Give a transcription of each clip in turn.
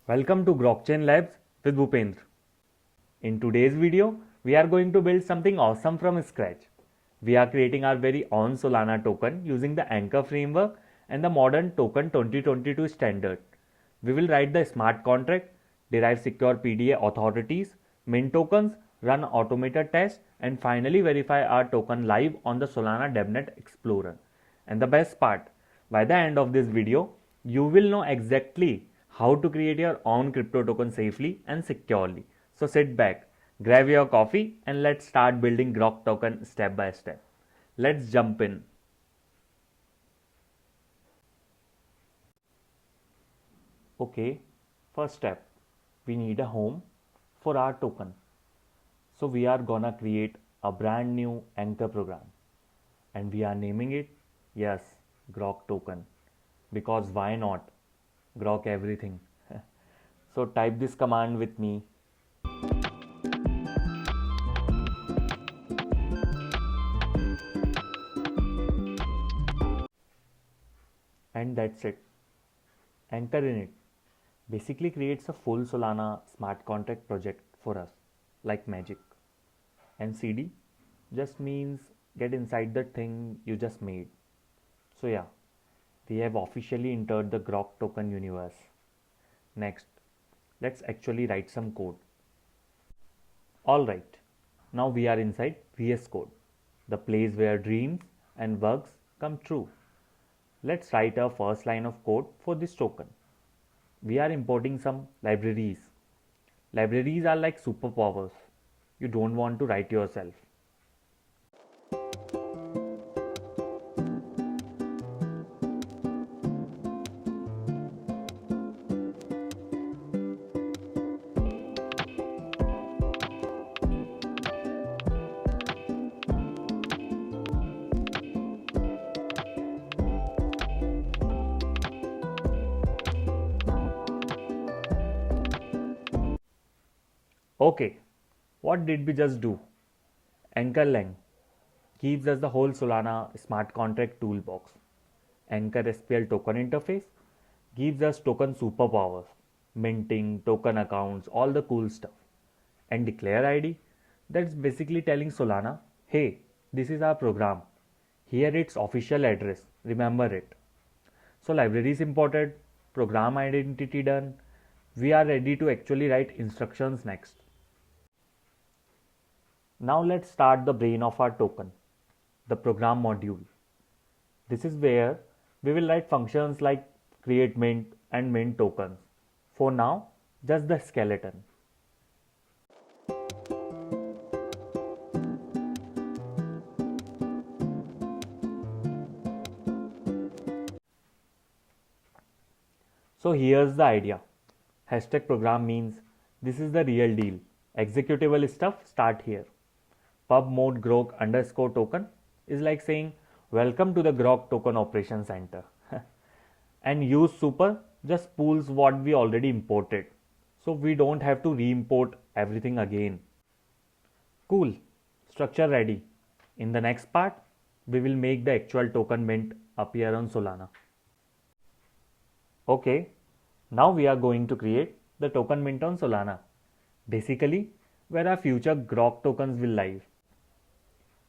Welcome to GrokChain Labs with Bhupendra. In today's video, we are going to build something awesome from scratch. We are creating our very own Solana token using the Anchor framework and the modern Token-2022 standard. We will write the smart contract, derive secure PDA authorities, mint tokens, run automated tests, and finally verify our token live on the Solana Devnet Explorer. And the best part, by the end of this video, you will know exactly how to create your own crypto token safely and securely. So sit back, grab your coffee, and let's start building Grok token step by step. Let's jump in. Okay, first step, we need a home for our token. So we are gonna create a brand new anchor program and we are naming it, yes, Grok token, because why not? Grok everything. So type this command with me. And that's it. Anchor in it basically creates a full Solana smart contract project for us, like magic. And CD just means get inside the thing you just made. So yeah, we have officially entered the Grok token universe. Next, let's actually write some code. Alright, now we are inside VS Code, the place where dreams and bugs come true. Let's write our first line of code for this token. We are importing some libraries. Libraries are like superpowers. You don't want to write yourself. Okay, what did we just do? Anchor lang gives us the whole Solana smart contract toolbox. Anchor SPL token interface gives us token superpowers, minting, token accounts, all the cool stuff. And declare ID, that's basically telling Solana, hey, this is our program. Here its official address, remember it. So library is imported, program identity done. We are ready to actually write instructions next. Now let's start the brain of our token, the program module. This is where we will write functions like create mint and mint tokens. For now, just the skeleton. So here's the idea. Hashtag program means this is the real deal. Executable stuff start here. Pub mode grok underscore token is like saying welcome to the Grok token operation center. And use super just pulls what we already imported. So we don't have to re-import everything again. Cool. Structure ready. In the next part, we will make the actual token mint appear on Solana. Okay, now we are going to create the token mint on Solana. Basically, where our future Grok tokens will live.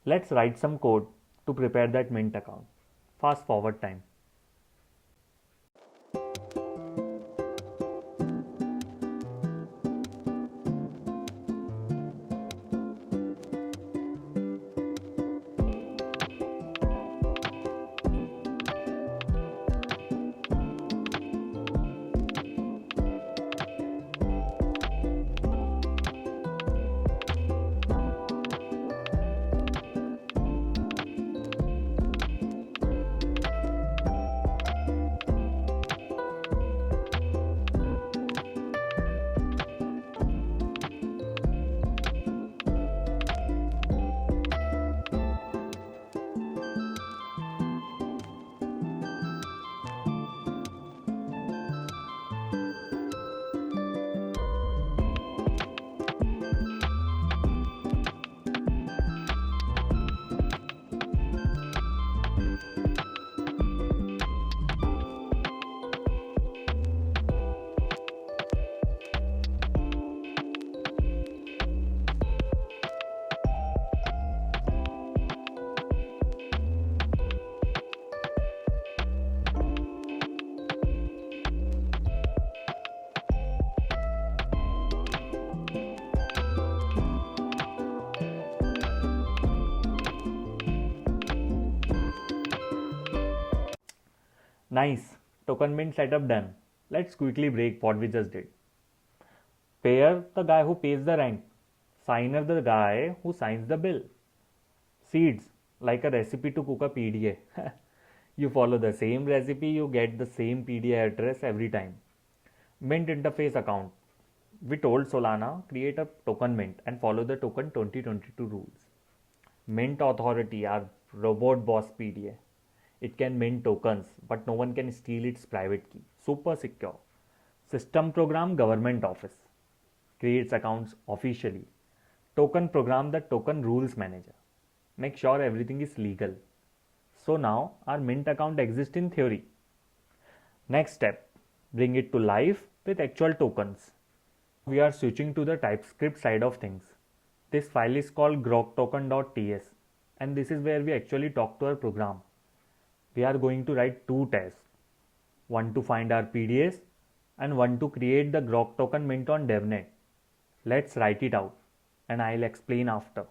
Let's write some code to prepare that mint account. Fast forward time. Nice, token mint setup done. Let's quickly break what we just did. Payer, the guy who pays the rent. Signer, the guy who signs the bill. Seeds, like a recipe to cook a PDA. You follow the same recipe, you get the same PDA address every time. Mint interface account. We told Solana create a token mint and follow the token 2022 rules. Mint Authority, our robot boss PDA. It can mint tokens, but no one can steal its private key. Super secure. System program government office. Creates accounts officially. Token program the token rules manager. Make sure everything is legal. So now our mint account exists in theory. Next step, bring it to life with actual tokens. We are switching to the TypeScript side of things. This file is called groktoken.ts and this is where we actually talk to our program. We are going to write two tests, one to find our PDAs and one to create the Grok token mint on Devnet. Let's write it out and I'll explain after.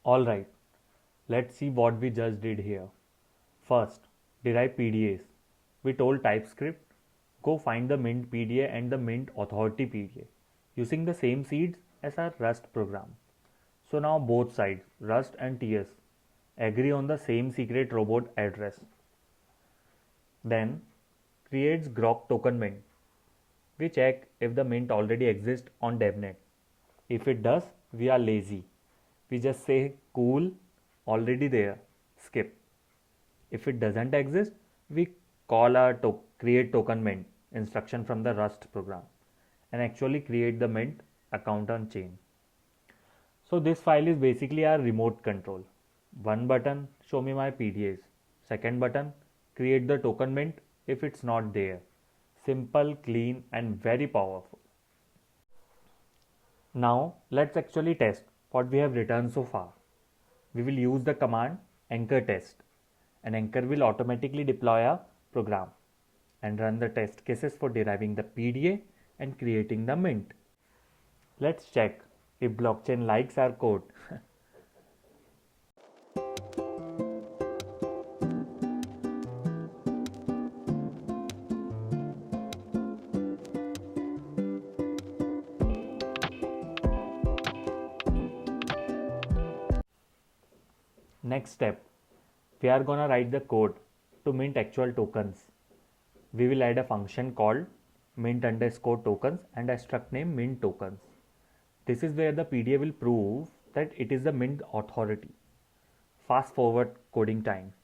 Alright, let's see what we just did here. First, derive PDAs. We told TypeScript, go find the Mint PDA and the Mint Authority PDA using the same seeds as our Rust program. So now both sides, Rust and TS, agree on the same secret robot address. Then creates Grok token mint. We check if the mint already exists on Devnet. If it does, we are lazy. We just say cool, already there, skip. If it doesn't exist, we call our create token mint instruction from the Rust program and actually create the mint account on chain. So this file is basically our remote control. One button, show me my PDAs. Second button, create the token mint if it's not there. Simple, clean and very powerful. Now let's actually test what we have written so far. We will use the command anchor test and anchor will automatically deploy a program and run the test cases for deriving the PDA and creating the mint. Let's check if blockchain likes our code. Next step, we are gonna write the code to mint actual tokens. We will add a function called mint_tokens and a struct name mint tokens. This is where the PDA will prove that it is the mint authority. Fast forward coding time.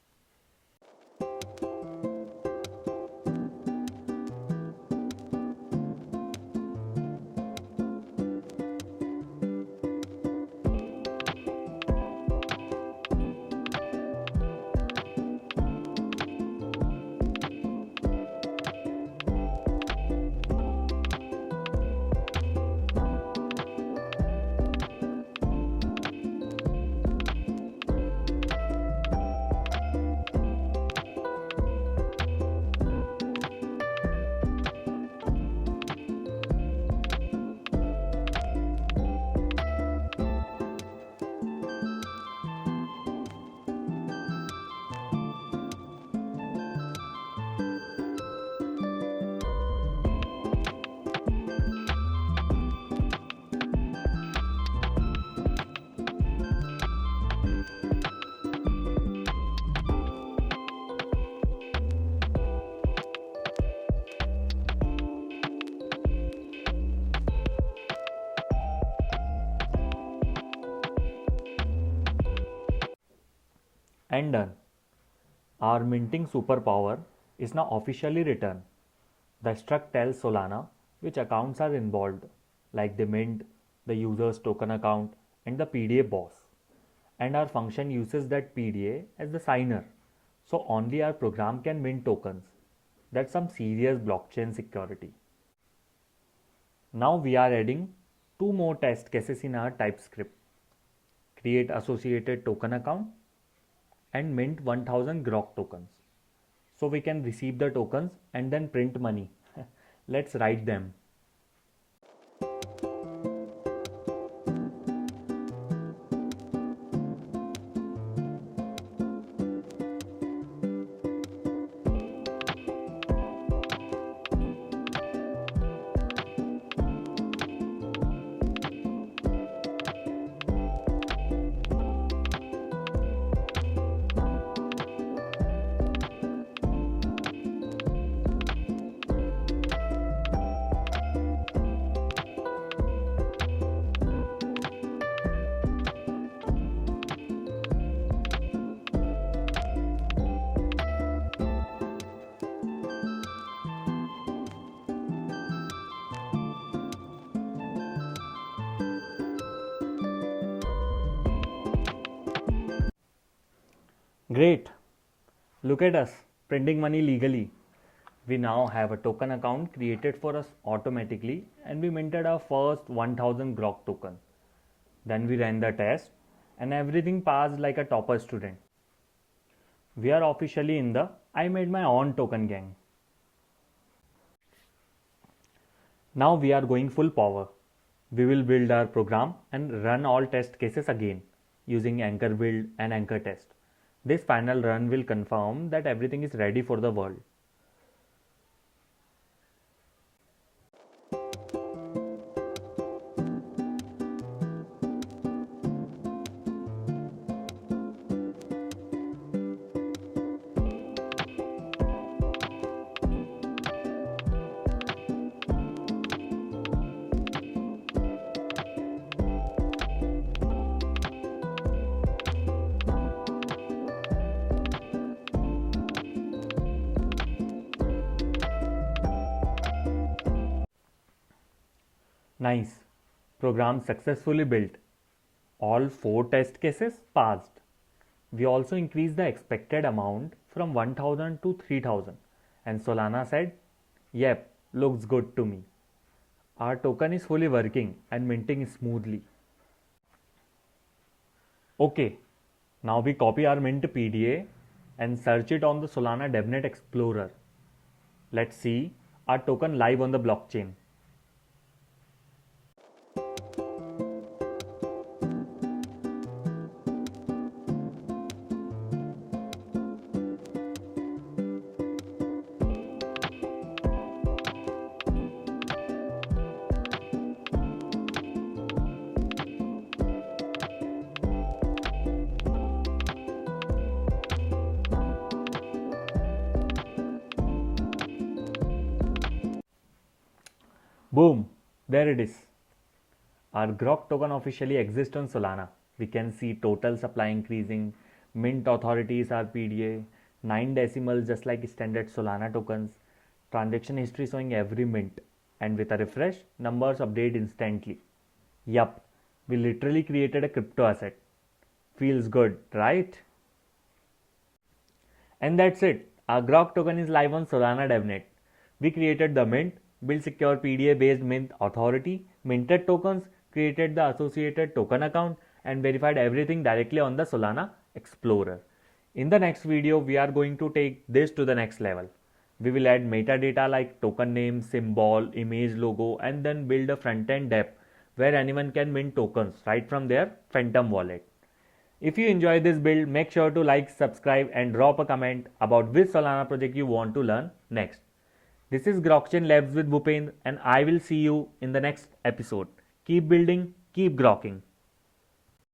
And done. Our minting superpower is now officially written. The struct tells Solana which accounts are involved, like the mint, the user's token account, and the PDA boss. And our function uses that PDA as the signer. So only our program can mint tokens. That's some serious blockchain security. Now we are adding two more test cases in our TypeScript. Create associated token account and mint 1000 Grok tokens. So we can receive the tokens and then print money. Let's write them. Great! Look at us, printing money legally. We now have a token account created for us automatically and we minted our first 1000 Grok token. Then we ran the test and everything passed like a topper student. We are officially in the I made my own token gang. Now we are going full power. We will build our program and run all test cases again using anchor build and anchor test. This final run will confirm that everything is ready for the world. Nice. Program successfully built. All 4 test cases passed. We also increased the expected amount from 1000 to 3000 and Solana said, yep, looks good to me. Our token is fully working and minting smoothly. Okay, now we copy our Mint PDA and search it on the Solana Devnet Explorer. Let's see our token live on the blockchain. Boom! There it is. Our Grok token officially exists on Solana. We can see total supply increasing, Mint Authority is our PDA, 9 decimals just like standard Solana tokens, transaction history showing every mint, and with a refresh, numbers update instantly. Yup, we literally created a crypto asset. Feels good, right? And that's it. Our Grok token is live on Solana Devnet. We created the mint, built secure PDA-based Mint Authority, minted tokens, created the associated token account, and verified everything directly on the Solana Explorer. In the next video, we are going to take this to the next level. We will add metadata like token name, symbol, image, logo, and then build a front-end dapp where anyone can mint tokens right from their Phantom wallet. If you enjoy this build, make sure to like, subscribe, and drop a comment about which Solana project you want to learn next. This is GrokChain Labs with Bhupendra, and I will see you in the next episode. Keep building, keep grokking.